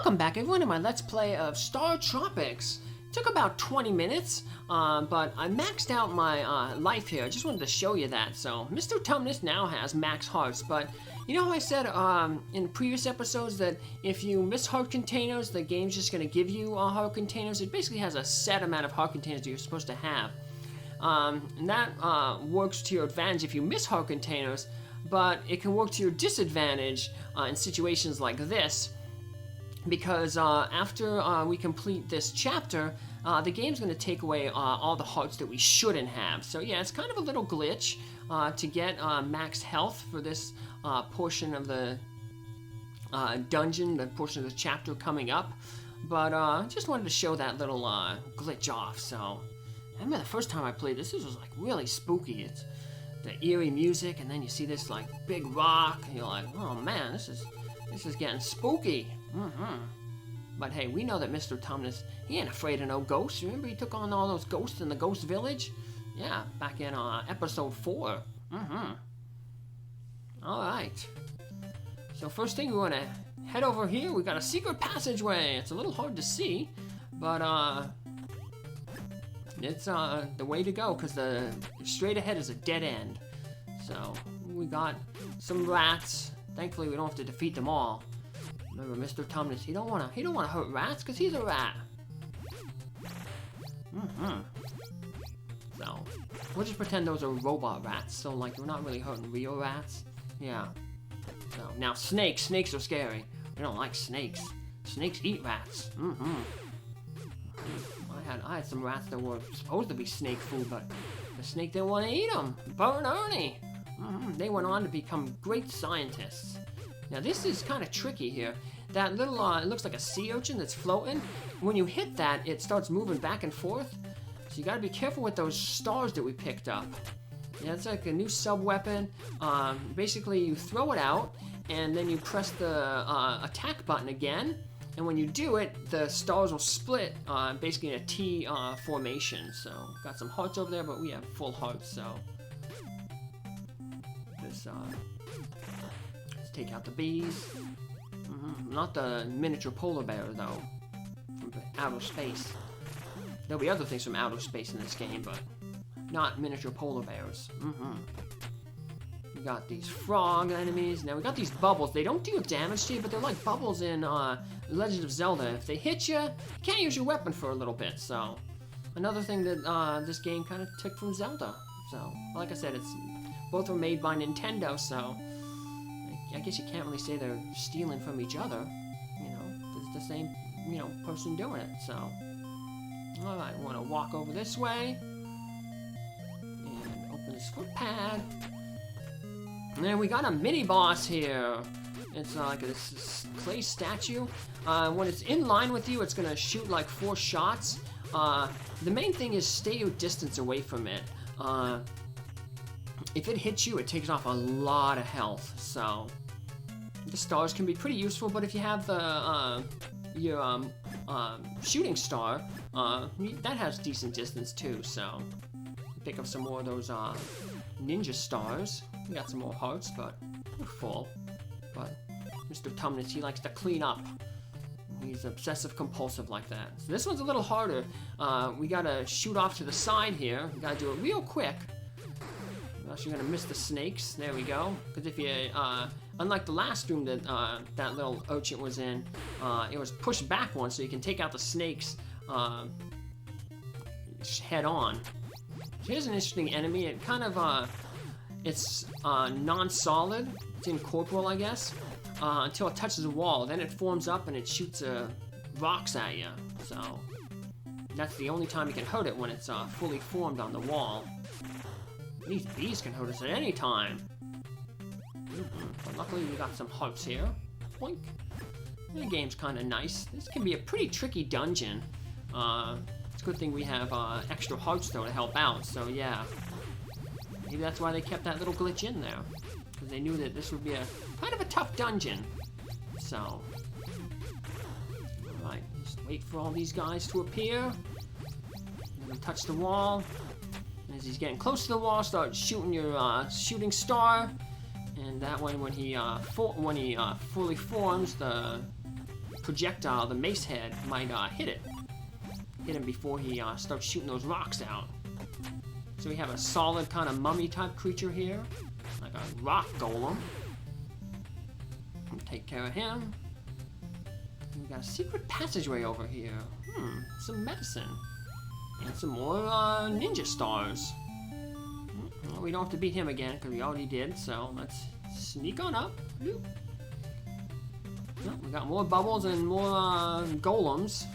Welcome back everyone to my Let's Play of Star Tropics. Took about 20 minutes, but I maxed out my life here. I just wanted to show you that. So, Mr. Tumnus now has max hearts, but you know how I said in previous episodes that if you miss heart containers, the game's just going to give you heart containers? It basically has a set amount of heart containers that you're supposed to have. And that works to your advantage if you miss heart containers, but it can work to your disadvantage in situations like this. Because after we complete this chapter, the game's going to take away all the hearts that we shouldn't have. So yeah, it's kind of a little glitch to get max health for this portion of the dungeon, the portion of the chapter coming up. But I just wanted to show that little glitch off. So I remember the first time I played this was like really spooky. It's the eerie music, and then you see this like big rock, and you're like, oh man, this is getting spooky. But hey, we know that Mr. Tumnus, he ain't afraid of no ghosts. Remember he took on all those ghosts in the ghost village? Yeah, back in episode 4. Alright. So first thing, we want to head over here. We got a secret passageway. It's a little hard to see, but it's the way to go, because the straight ahead is a dead end. So we got some rats. Thankfully we don't have to defeat them all. Remember, Mr. Tumnus, he don't wanna hurt rats because he's a rat. So we'll just pretend those are robot rats. So like we're not really hurting real rats. Yeah. So now snakes. Snakes are scary. We don't like snakes. Snakes eat rats. I had some rats that were supposed to be snake food, but the snake didn't want to eat them. Bert and Ernie. They went on to become great scientists. Now this is kind of tricky here. That little, it looks like a sea urchin that's floating. When you hit that, it starts moving back and forth. So you gotta be careful with those stars that we picked up. Yeah, it's like a new sub-weapon. Basically you throw it out, and then you press the attack button again. And when you do it, the stars will split, basically in a T formation. So got some hearts over there, but we have full hearts, so. This, let's take out the bees. Not the miniature polar bear, though, from outer space. There'll be other things from outer space in this game, but not miniature polar bears. We got these frog enemies. Now we got these bubbles. They don't do damage to you, but they're like bubbles in Legend of Zelda. If they hit you, you can't use your weapon for a little bit. So another thing that this game kind of took from Zelda. So like I said, both were made by Nintendo, so I guess you can't really say they're stealing from each other. You know, it's the same, you know, person doing it. So, all right, want to walk over this way and open this footpad. And then we got a mini boss here. It's like this clay statue. When it's in line with you, it's gonna shoot like 4 shots. The main thing is stay your distance away from it. If it hits you, it takes off a lot of health, so the stars can be pretty useful, but if you have the your shooting star, that has decent distance too, so pick up some more of those ninja stars. We got some more hearts, but we're full. But Mr. Tumnus, he likes to clean up. He's obsessive compulsive like that. So this one's a little harder. We gotta shoot off to the side here. We gotta do it real quick. Else you're gonna miss the snakes. There we go. Because if you, unlike the last room that that little urchin was in, it was pushed back one, so you can take out the snakes head on. Here's an interesting enemy. It kind of, it's non-solid. It's incorporeal, I guess, until it touches a wall. Then it forms up and it shoots rocks at you. So that's the only time you can hurt it, when it's fully formed on the wall. These bees can hurt us at any time. But luckily we got some hearts here. Boink. And the game's kind of nice. This can be a pretty tricky dungeon. It's a good thing we have extra hearts though to help out, so yeah. Maybe that's why they kept that little glitch in there. Because they knew that this would be a kind of a tough dungeon. So. Alright, just wait for all these guys to appear. And then touch the wall. As he's getting close to the wall, start shooting your shooting star, and that way, when he fully forms, the projectile, the mace head, might hit it. Hit him before he starts shooting those rocks out. So we have a solid kind of mummy type creature here, like a rock golem. We'll take care of him. And we got a secret passageway over here. Some medicine. And some more ninja stars. Well, we don't have to beat him again because we already did, so let's sneak on up. Well, we got more bubbles and more golems,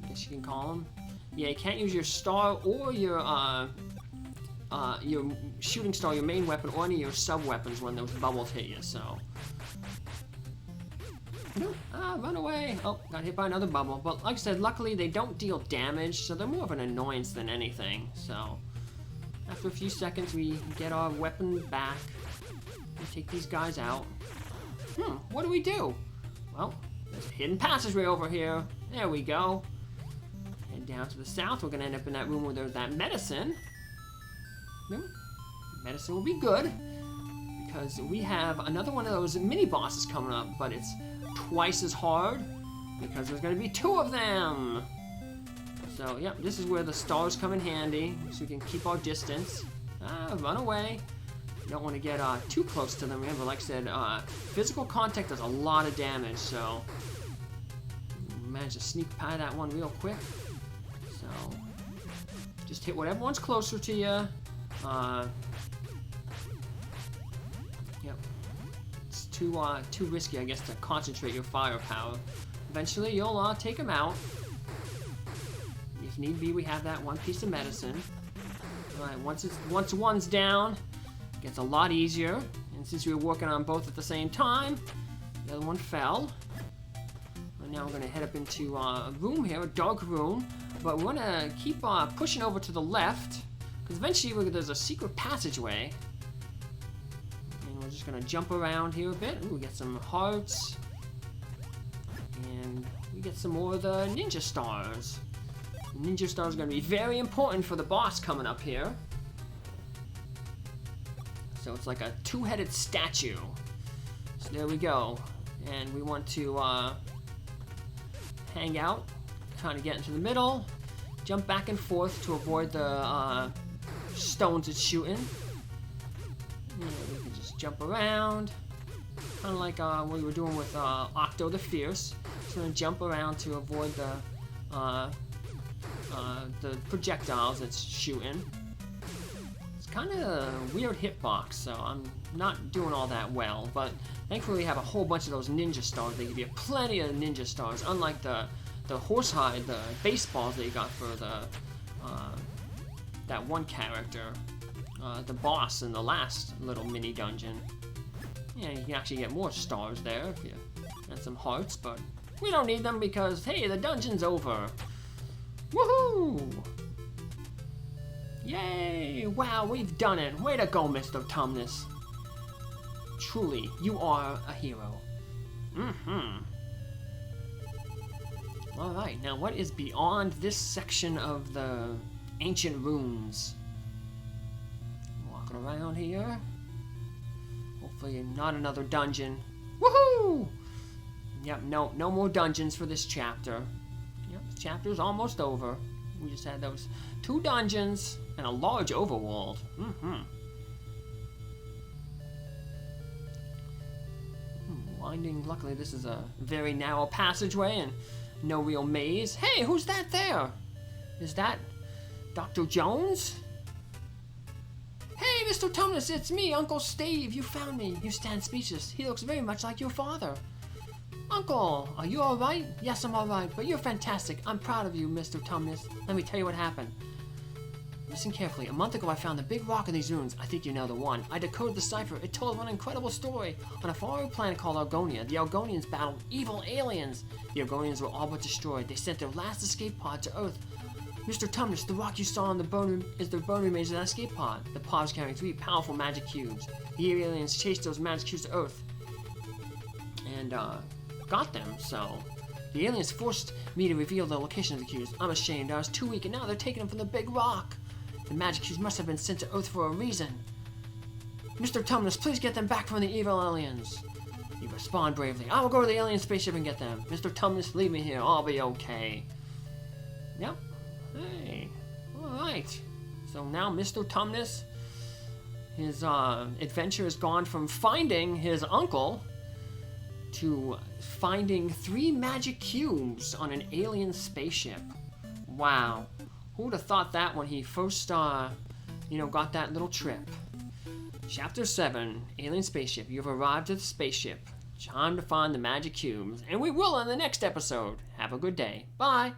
I guess you can call them. Yeah, you can't use your star or your shooting star, your main weapon, or any of your sub-weapons when those bubbles hit you, so. Run away. Oh, got hit by another bubble. But like I said, luckily they don't deal damage, so they're more of an annoyance than anything, so. After a few seconds, we get our weapon back. We take these guys out. What do we do? Well, there's a hidden passageway over here. There we go. And down to the south, we're gonna end up in that room where there's that medicine. Medicine will be good, because we have another one of those mini bosses coming up, but it's twice as hard, because there's gonna be 2 of them. So, yep, this is where the stars come in handy, so we can keep our distance. Run away. You don't want to get too close to them. Remember, like I said, physical contact does a lot of damage, so manage to sneak by that one real quick. So, just hit whatever one's closer to you. Yep. It's too risky, I guess, to concentrate your firepower. Eventually, you'll take them out. If need be, we have that one piece of medicine. Alright, once one's down, it gets a lot easier. And since we were working on both at the same time, the other one fell. And now we're going to head up into a room here, a dark room. But we want to keep pushing over to the left, because eventually there's a secret passageway. And we're just going to jump around here a bit. Ooh, we get some hearts. And we get some more of the ninja stars. Ninja Star is going to be very important for the boss coming up here. So it's like a 2-headed statue. So there we go. And we want to hang out, kind of get into the middle, jump back and forth to avoid the stones it's shooting. And we can just jump around, kind of like what we were doing with Octo the Fierce. Just going to jump around to avoid the projectiles it's shooting. It's kind of a weird hitbox, so I'm not doing all that well, but thankfully we have a whole bunch of those ninja stars. They give you plenty of ninja stars, unlike the horsehide, the baseballs that you got for the that one character, the boss in the last little mini dungeon. Yeah, you can actually get more stars there if you and some hearts, but we don't need them because, hey, the dungeon's over. Woohoo! Yay! Wow, we've done it! Way to go, Mr. Tumnus. Truly, you are a hero. Alright, now what is beyond this section of the ancient ruins? Walking around here. Hopefully not another dungeon. Woohoo! Yep, no more dungeons for this chapter. Yep, this chapter's almost over. We just had those 2 dungeons and a large overworld. Winding, luckily this is a very narrow passageway and no real maze. Hey, who's that there? Is that Dr. Jones? Hey, Mr. Tumnus, it's me, Uncle Steve. You found me. You stand speechless. He looks very much like your father. Uncle, are you alright? Yes, I'm alright, but you're fantastic. I'm proud of you, Mr. Tumnus. Let me tell you what happened. Listen carefully. A month ago, I found a big rock in these ruins. I think you know the one. I decoded the cipher. It told one incredible story. On a faraway planet called Argonia, the Argonians battled evil aliens. The Argonians were all but destroyed. They sent their last escape pod to Earth. Mr. Tumnus, the rock you saw on the bone is the bone remains of that escape pod. The pod is carrying 3 powerful magic cubes. The aliens chased those magic cubes to Earth. And, got them, so the aliens forced me to reveal the location of the cubes. I'm ashamed. I was too weak, and now they're taking them from the big rock. The magic cubes must have been sent to Earth for a reason. Mr. Tumnus, please get them back from the evil aliens. You respond bravely. I will go to the alien spaceship and get them. Mr. Tumnus, leave me here. I'll be okay. Yep. Hey. Alright. So now Mr. Tumnus, his adventure has gone from finding his uncle to finding 3 magic cubes on an alien spaceship. Wow. Who would have thought that when he first, got that little trip? Chapter 7, Alien Spaceship. You've arrived at the spaceship. Time to find the magic cubes. And we will in the next episode. Have a good day. Bye.